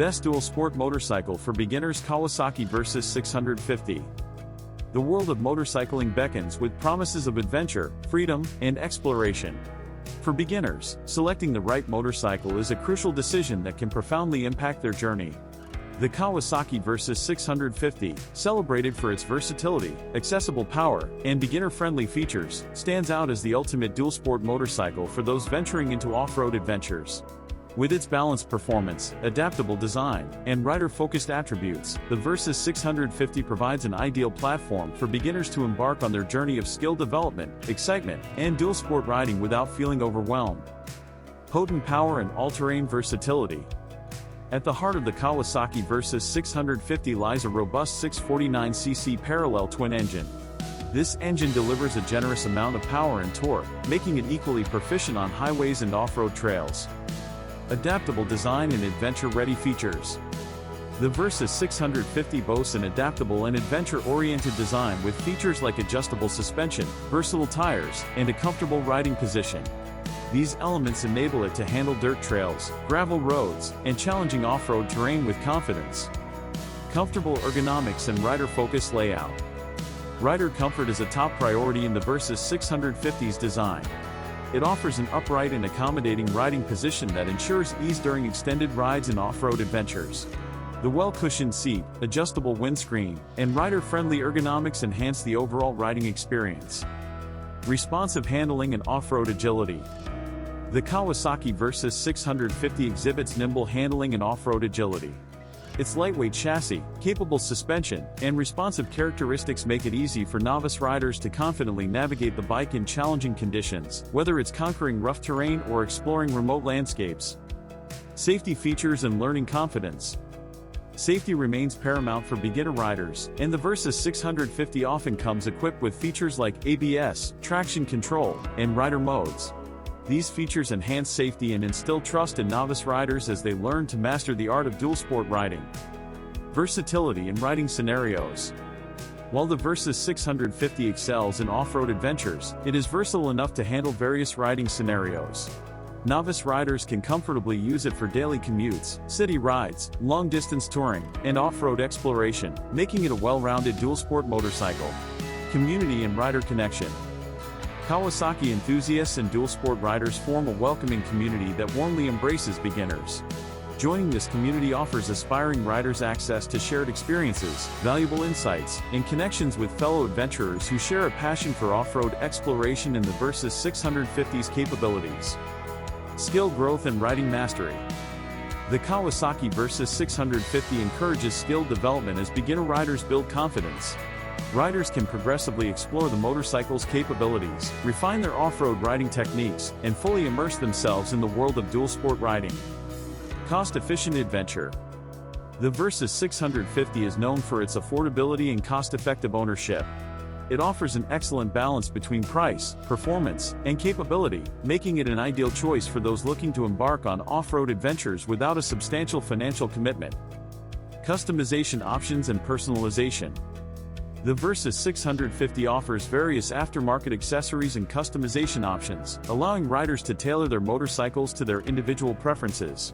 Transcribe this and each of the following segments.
best dual sport motorcycle for beginners. Kawasaki Versys 650. The world of motorcycling beckons with promises of adventure, freedom, and exploration. For beginners, selecting the right motorcycle is a crucial decision that can profoundly impact their journey. The Kawasaki Versys 650, celebrated for its versatility, accessible power, and beginner-friendly features, stands out as the ultimate dual-sport motorcycle for those venturing into off-road adventures. With its balanced performance, adaptable design, and rider-focused attributes, the Versys 650 provides an ideal platform for beginners to embark on their journey of skill development, excitement, and dual-sport riding without feeling overwhelmed. Potent power and all-terrain versatility. At the heart of the Kawasaki Versys 650 lies a robust 649cc parallel twin engine. This engine delivers a generous amount of power and torque, making it equally proficient on highways and off-road trails. Adaptable design and adventure-ready features. The Versys 650 boasts an adaptable and adventure-oriented design with features like adjustable suspension, versatile tires, and a comfortable riding position. These elements enable it to handle dirt trails, gravel roads, and challenging off-road terrain with confidence. Comfortable ergonomics and rider-focused layout. Rider comfort is a top priority in the Versys 650's design. It offers an upright and accommodating riding position that ensures ease during extended rides and off-road adventures. The well-cushioned seat, adjustable windscreen, and rider-friendly ergonomics enhance the overall riding experience. Responsive handling and off-road agility. The Kawasaki Versys 650 exhibits nimble handling and off-road agility. Its lightweight chassis, capable suspension, and responsive characteristics make it easy for novice riders to confidently navigate the bike in challenging conditions, whether it's conquering rough terrain or exploring remote landscapes. Safety features and learning confidence. Safety remains paramount for beginner riders, and the Versys 650 often comes equipped with features like ABS, traction control, and rider modes. These features enhance safety and instill trust in novice riders as they learn to master the art of dual-sport riding. Versatility in riding scenarios. While the Versys 650 excels in off-road adventures, it is versatile enough to handle various riding scenarios. Novice riders can comfortably use it for daily commutes, city rides, long-distance touring, and off-road exploration, making it a well-rounded dual-sport motorcycle. Community and rider connection. Kawasaki enthusiasts and dual-sport riders form a welcoming community that warmly embraces beginners. Joining this community offers aspiring riders access to shared experiences, valuable insights, and connections with fellow adventurers who share a passion for off-road exploration and the Versys 650's capabilities. Skill growth and riding mastery. The Kawasaki Versys 650 encourages skill development as beginner riders build confidence. Riders can progressively explore the motorcycle's capabilities, refine their off-road riding techniques, and fully immerse themselves in the world of dual-sport riding. Cost-efficient adventure. The Versys 650 is known for its affordability and cost-effective ownership. It offers an excellent balance between price, performance, and capability, making it an ideal choice for those looking to embark on off-road adventures without a substantial financial commitment. Customization options and personalization. The Versys 650 offers various aftermarket accessories and customization options, allowing riders to tailor their motorcycles to their individual preferences.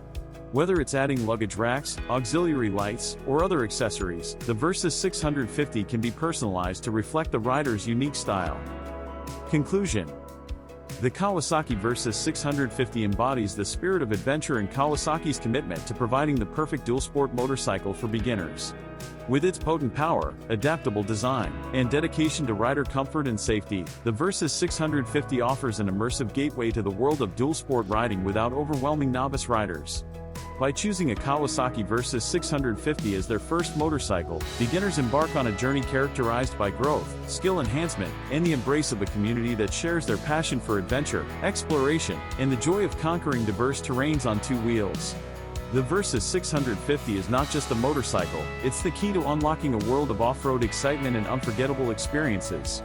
Whether it's adding luggage racks, auxiliary lights, or other accessories, the Versys 650 can be personalized to reflect the rider's unique style. Conclusion. The Kawasaki Versys 650 embodies the spirit of adventure and Kawasaki's commitment to providing the perfect dual-sport motorcycle for beginners. With its potent power, adaptable design, and dedication to rider comfort and safety, the Versys 650 offers an immersive gateway to the world of dual-sport riding without overwhelming novice riders. By choosing a Kawasaki Versys 650 as their first motorcycle, beginners embark on a journey characterized by growth, skill enhancement, and the embrace of a community that shares their passion for adventure, exploration, and the joy of conquering diverse terrains on two wheels. The Versys 650 is not just a motorcycle, it's the key to unlocking a world of off-road excitement and unforgettable experiences.